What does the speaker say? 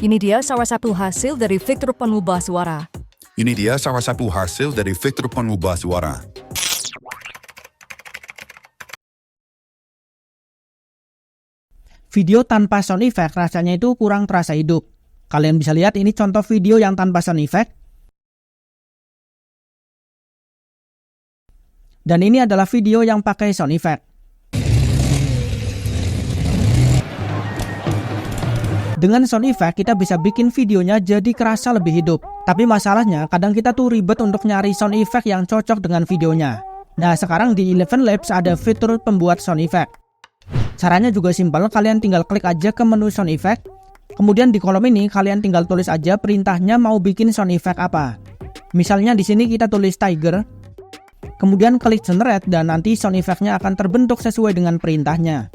Ini dia salah satu hasil dari fitur pengubah suara. Ini dia salah satu hasil dari fitur pengubah suara. Video tanpa sound effect rasanya itu kurang terasa hidup. Kalian bisa lihat ini contoh video yang tanpa sound effect. Dan ini adalah video yang pakai sound effect. Dengan sound effect kita bisa bikin videonya jadi kerasa lebih hidup. Tapi masalahnya kadang kita tuh ribet untuk nyari sound effect yang cocok dengan videonya. Nah sekarang di Eleven Labs ada fitur pembuat sound effect. Caranya juga simpel, kalian tinggal klik aja ke menu sound effect. Kemudian di kolom ini kalian tinggal tulis aja perintahnya mau bikin sound effect apa. Misalnya di sini kita tulis tiger. Kemudian klik generate dan nanti sound effect-nya akan terbentuk sesuai dengan perintahnya.